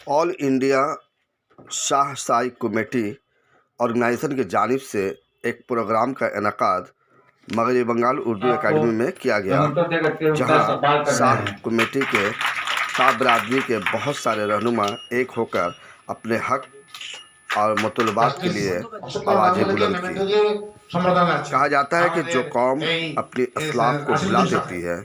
All India शाहशाही committee organisation की जानिब से एक प्रोग्राम का इनेकाद मगरबी बंगाल उर्दू एकेडमी में किया गया, जहां शाह कमेटी के शाह बरादरी के बहुत सारे रहनुमा एक होकर अपने हक और मतलबात के लिए आवाज़ें बुलंद की। कहा जाता है कि जो कौम अपनी असलाफ को भुला देती है,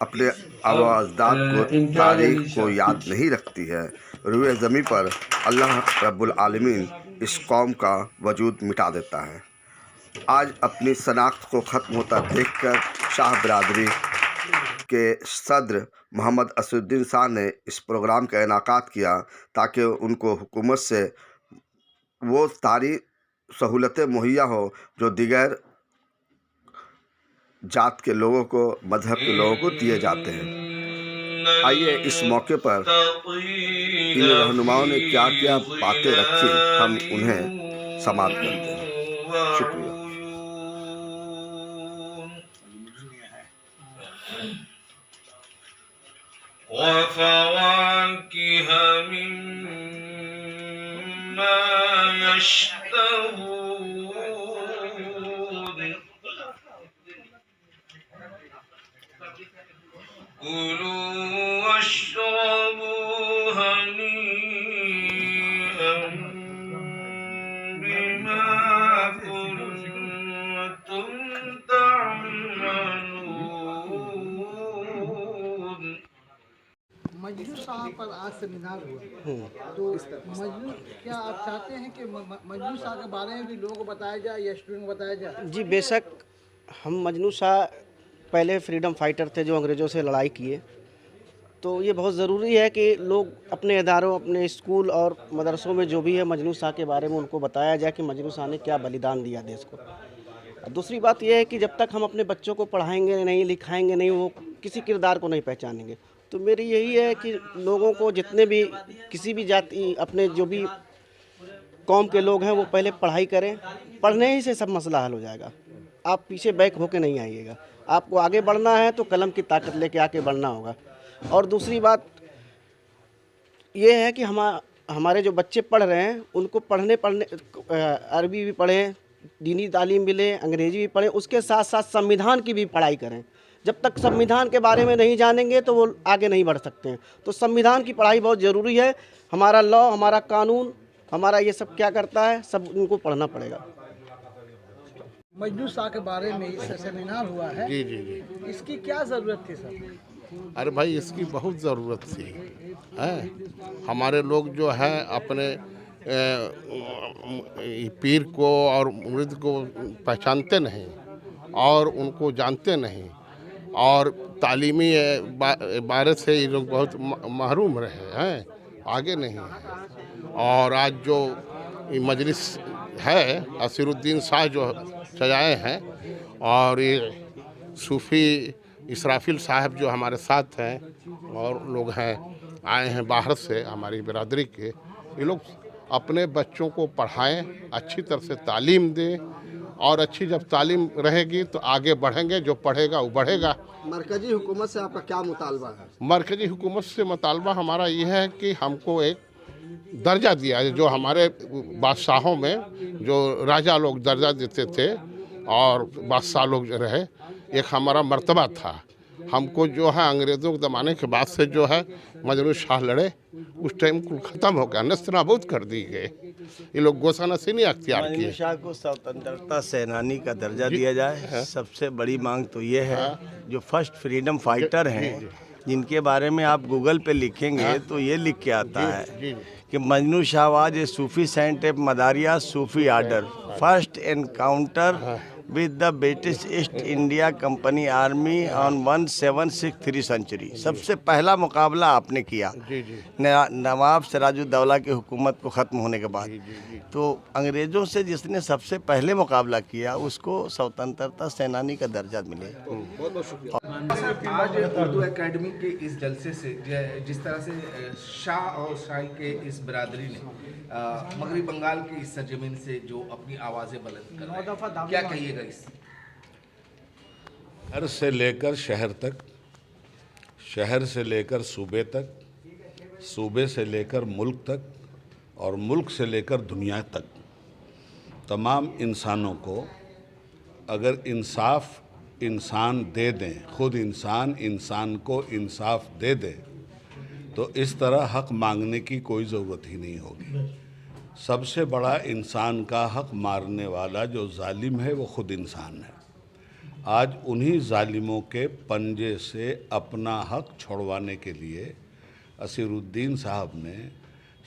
अपने अजदाद को तारीख को याद नहीं रखती है, रूए ज़मीं पर अल्लाह रब्बुल आलमीन इस कौम का वजूद मिटा देता है। आज अपनी शनाख्त को ख़त्म होता देखकर शाह बरादरी के सदर मोहम्मद असदुद्दीन शाह ने इस प्रोग्राम का इनेकाद किया ताकि उनको हुकूमत से वो सारी सहूलतें मुहैया हो जो दिगर जात के लोगों को, मजहब के लोगों को दिए जाते हैं। आइए इस मौके पर इन रहनुमाओं ने क्या क्या बातें रखी, हम उन्हें समाप्त करते हैं। शुक्रिया। मजनू साहब पर आज सेमिनार हुआ, तो मजनू क्या आप चाहते हैं कि मजनू साहब के बारे में भी लोगों को बताया जाए या स्टूडेंट को बताया जाए? जी बेशक, हम मजनू शाह पहले फ्रीडम फाइटर थे जो अंग्रेज़ों से लड़ाई किए, तो ये बहुत ज़रूरी है कि लोग अपने इदारों, अपने स्कूल और मदरसों में जो भी है मजनू शाह के बारे में उनको बताया जाए कि मजनू शाह ने क्या बलिदान दिया देश को। और दूसरी बात यह है कि जब तक हम अपने बच्चों को पढ़ाएंगे नहीं, लिखाएंगे नहीं, वो किसी किरदार को नहीं पहचानेंगे। तो मेरी यही है कि लोगों को, जितने भी किसी भी जाति, अपने जो भी कौम के लोग हैं, वो पहले पढ़ाई करें। पढ़ने ही से सब मसला हल हो जाएगा। आप पीछे बैक होके नहीं आइएगा। आपको आगे बढ़ना है तो कलम की ताकत लेके आके बढ़ना होगा। और दूसरी बात ये है कि हमारे जो बच्चे पढ़ रहे हैं उनको पढ़ने अरबी भी पढ़ें, दीनी तालीम भी लें, अंग्रेजी भी पढ़ें, उसके साथ साथ संविधान की भी पढ़ाई करें। जब तक संविधान के बारे में नहीं जानेंगे तो वो आगे नहीं बढ़ सकते हैं। तो संविधान की पढ़ाई बहुत ज़रूरी है। हमारा लॉ, हमारा कानून, हमारा ये सब क्या करता है, सब उनको पढ़ना पड़ेगा। मजनू शाह के बारे में इस सेमिनार हुआ है। जी जी जी। इसकी क्या ज़रूरत थी सर? अरे भाई, इसकी बहुत ज़रूरत थी है। हमारे लोग जो है अपने पीर को और मुरीद को पहचानते नहीं और उनको जानते नहीं, और तालीमी इबारत से ये लोग बहुत महरूम रहे हैं, आगे नहीं है। और आज जो मजलिस है असरुद्दीन शाह जो सजाए हैं, और ये सूफ़ी इसराफिल साहब जो हमारे साथ हैं और लोग हैं, आए हैं बाहर से हमारी बिरादरी के, ये लोग अपने बच्चों को पढ़ाएं, अच्छी तरह से तालीम दें, और अच्छी जब तालीम रहेगी तो आगे बढ़ेंगे। जो पढ़ेगा वो बढ़ेगा। मरकजी हुकूमत से आपका क्या मुतालबा है? मरकजी हुकूमत से मुतालबा हमारा ये है कि हमको एक दर्जा दिया है, जो हमारे बादशाहों में जो राजा लोग दर्जा देते थे और बादशाह लोग जो रहे, एक हमारा मर्तबा था। हमको जो है अंग्रेज़ों के ज़माने के बाद से जो है मजनू शाह लड़े, उस टाइम को ख़त्म हो गया, नस्तानाबूद कर दी गए। ये लोग गोसानसीनी अख्तियार किए। मजनू शाह को स्वतंत्रता सेनानी का दर्जा दिया जाए। सबसे बड़ी मांग तो ये है, जो फर्स्ट फ्रीडम फाइटर हैं, जिनके बारे में आप गूगल पे लिखेंगे तो ये लिख के आता है कि Majnu Shah was a Sufi saint a Madariya Sufi order, first encounter with the British East India Company army on 1763 century. सबसे पहला मुकाबला आपने किया नवाब सिराजुद्दौला की हुकूमत को ख़त्म होने के बाद। तो अंग्रेज़ों से जिसने सबसे पहले मुकाबला किया उसको स्वतंत्रता सेनानी का दर्जा मिले। आज उर्दू एकेडमी के इस जलसे से जिस तरह से शाह और शाही के इस बिरादरी ने मगरबी बंगाल की इस सरजमीन से जो अपनी आवाज़ें बुलंद कर रहे हैं, क्या कहिएगा इस? शहर से लेकर शहर तक, शहर से लेकर सूबे तक, सूबे से लेकर मुल्क तक और मुल्क से लेकर दुनिया तक तमाम इंसानों को अगर इंसाफ इंसान दे दें, खुद इंसान को इंसाफ दे दे, तो इस तरह हक मांगने की कोई ज़रूरत ही नहीं होगी। सबसे बड़ा इंसान का हक मारने वाला जो जालिम है वो खुद इंसान है। आज उन्हीं जालिमों के पंजे से अपना हक छुड़वाने के लिए असीरुद्दीन साहब ने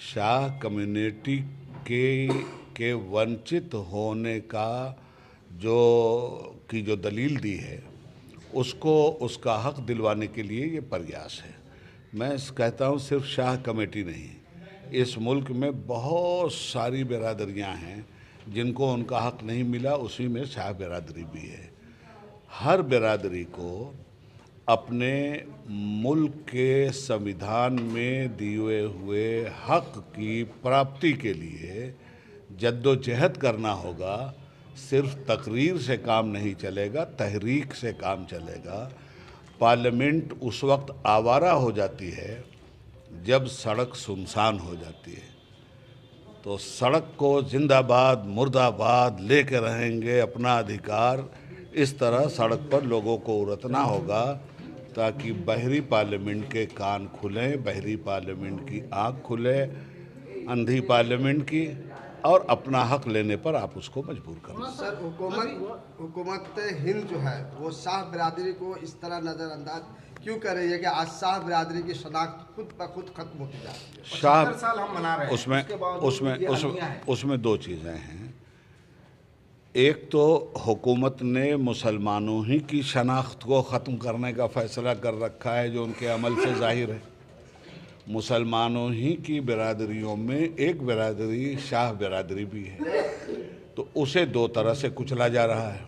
शाह कम्युनिटी के वंचित होने का जो दलील दी है, उसको उसका हक दिलवाने के लिए ये प्रयास है। मैं कहता हूँ सिर्फ शाह कमेटी नहीं, इस मुल्क में बहुत सारी बिरादरियाँ हैं जिनको उनका हक नहीं मिला, उसी में शाह बिरादरी भी है। हर बिरादरी को अपने मुल्क के संविधान में दिए हुए हक की प्राप्ति के लिए जद्दोजहद करना होगा। सिर्फ तकरीर से काम नहीं चलेगा, तहरीक से काम चलेगा। पार्लियामेंट उस वक्त आवारा हो जाती है जब सड़क सुनसान हो जाती है। तो सड़क को जिंदाबाद मुर्दाबाद लेके रहेंगे, अपना अधिकार इस तरह सड़क पर लोगों को उतरना होगा ताकि बहरी पार्लियामेंट के कान खुलें, बहरी पार्लियामेंट की आँख खुले, अंधी पार्लियामेंट की, और अपना हक लेने पर आप उसको मजबूर करें। सर, हुकूमत हिंद जो है वो शाह बिरादरी को इस तरह नज़रअंदाज क्यों कर रही है कि आज शाह बिरादरी की शनाख्त खुद ब खुद खत्म होती जा रही है? शाह साल हम मना रहे हैं, उसमें दो चीज़ें हैं। एक तो हुकूमत ने मुसलमानों ही की शनाख्त को ख़त्म करने का फ़ैसला कर रखा है, जो उनके अमल से जाहिर है। मुसलमानों ही की बिरादरियों में एक बिरादरी शाह बिरादरी भी है, तो उसे दो तरह से कुचला जा रहा है।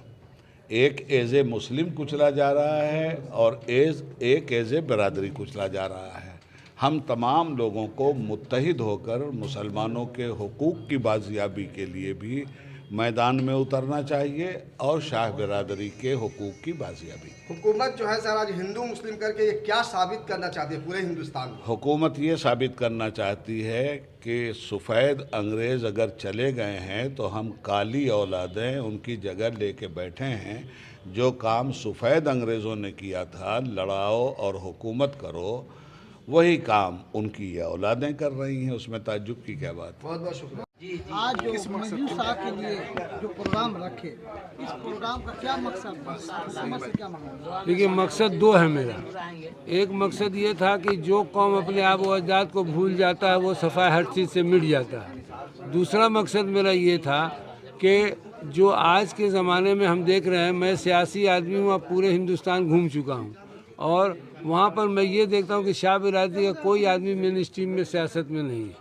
एक एज ए मुस्लिम कुचला जा रहा है और एक एज ए बिरादरी कुचला जा रहा है। हम तमाम लोगों को मुत्तहिद होकर मुसलमानों के हुकूक की बाजियाबी के लिए भी मैदान में उतरना चाहिए और शाह बिरादरी के हुकूक की बाजियाबी। हुकूमत जो है सर आज हिंदू मुस्लिम करके ये क्या साबित करना चाहती है पूरे हिंदुस्तान में? हुकूमत ये साबित करना चाहती है कि सफ़ेद अंग्रेज़ अगर चले गए हैं तो हम काली औलादें उनकी जगह लेके बैठे हैं। जो काम सफ़ेद अंग्रेज़ों ने किया था, लड़ाओ और हुकूमत करो, वही काम उनकी ये औलादें कर रही हैं। उसमें ताज्जुब की क्या बात? बहुत बहुत शुक्रिया। आज जो मजनू शाह के लिए जो प्रोग्राम रखे, इस प्रोग्राम का क्या मकसद था? हुकूमत से क्या मांगा? देखिए, मकसद दो है मेरा। एक मकसद ये था कि जो कौम अपने आप व अजदाद को भूल जाता है वो सफाई हर चीज़ से मिट जाता है। दूसरा मकसद मेरा ये था कि जो आज के ज़माने में हम देख रहे हैं, मैं सियासी आदमी हूँ, अब पूरे हिंदुस्तान घूम चुका हूँ और वहाँ पर मैं ये देखता हूँ कि शाह बिरादरी का कोई आदमी मेन स्ट्रीम में सियासत में नहीं है,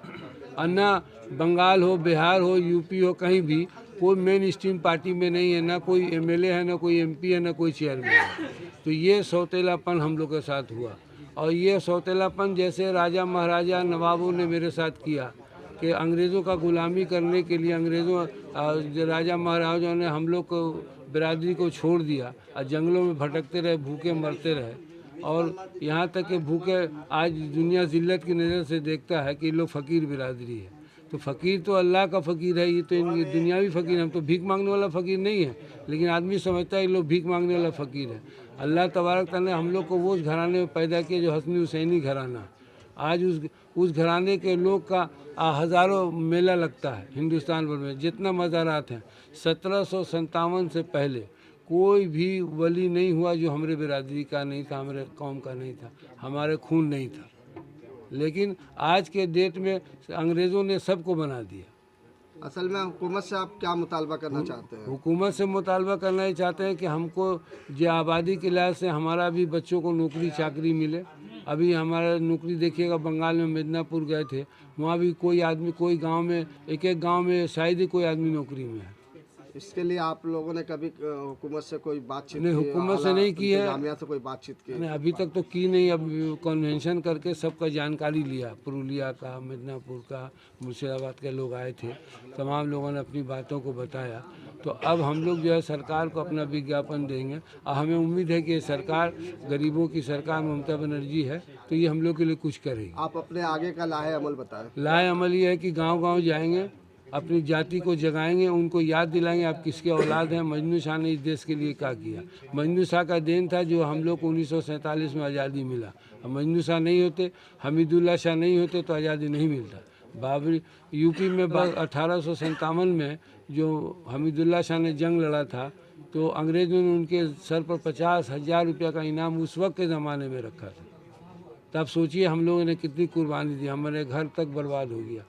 और ना बंगाल हो, बिहार हो, यूपी हो, कहीं भी कोई मेन स्ट्रीम पार्टी में नहीं है। ना कोई एमएलए है, ना कोई एमपी है, ना कोई चेयरमैन है। तो ये सौतेलापन हम लोग के साथ हुआ, और ये सौतेलापन जैसे राजा महाराजा नवाबों ने मेरे साथ किया कि अंग्रेज़ों का गुलामी करने के लिए राजा महाराजाओं ने हम लोग को बिरादरी को छोड़ दिया और जंगलों में भटकते रहे, भूखे मरते रहे, और यहाँ तक कि भूखे आज दुनिया जिल्लत की नज़र से देखता है कि ये लोग फ़कीर बिरादरी है। तो फ़कीर तो अल्लाह का फ़कीर है, ये तो इनकी दुनियावी फ़कीर है। हम तो भीख मांगने वाला फ़कीर नहीं है, लेकिन आदमी समझता है ये लोग भीख मांगने वाला फ़कीर है। अल्लाह तबारक तआला ने हम लोग को वो घराने में पैदा किया जो हसनी हुसैनी घराना। आज उस घराने के लोग का हज़ारों मेला लगता है हिंदुस्तान भर में, जितना मज़ारात हैं। 1757 से पहले कोई भी वली नहीं हुआ जो हमारे बिरादरी का नहीं था, हमारे कौम का नहीं था, हमारे खून नहीं था। लेकिन आज के डेट में अंग्रेज़ों ने सबको बना दिया। असल में हुकूमत से आप क्या मुतालबा करना चाहते हैं? हुकूमत से मुतालबा करना ही चाहते हैं कि हमको जो आबादी के लिहाज से हमारा भी बच्चों को नौकरी चाकरी मिले। अभी हमारा नौकरी देखिएगा, बंगाल में मिदनापुर गए थे, वहाँ भी कोई आदमी, कोई गांव में, एक गांव में शायद ही कोई आदमी नौकरी में है। इसके लिए आप लोगों ने कभी हुकूमत से कोई बातचीत नहीं, हुकूमत से नहीं की है, जामिया से कोई बातचीत की नहीं अभी तक तो की नहीं। अब कन्वेंशन करके सबका जानकारी लिया, पुरुलिया का, मिदनापुर का, मुर्शिदाबाद के लोग आए थे, तमाम लोगों ने अपनी बातों को बताया। तो अब हम लोग जो है सरकार को अपना विज्ञापन देंगे और हमें उम्मीद है कि ये सरकार गरीबों की सरकार ममता बनर्जी है, तो ये हम लोग के लिए कुछ करेगी। आप अपने आगे का लाहे अमल बताएं। लाए अमल ये है कि गांव-गांव जाएंगे, अपनी जाति को जगाएंगे, उनको याद दिलाएंगे आप किसके औलाद हैं, मजनू शाह ने इस देश के लिए क्या किया। मजनू शाह का देन था जो हम लोग को 1947 में आज़ादी मिला। अब मजनू शाह नहीं होते, हमीदुल्ला शाह नहीं होते तो आज़ादी नहीं मिलता। बाबरी यूपी में 1857 में जो हमीदुल्ला शाह ने जंग लड़ा था तो अंग्रेज़ों ने उनके सर पर 50,000 रुपया का इनाम उस वक्त के ज़माने में रखा था। तब सोचिए हम लोगों ने कितनी कुर्बानी दी, हमारे घर तक बर्बाद हो गया।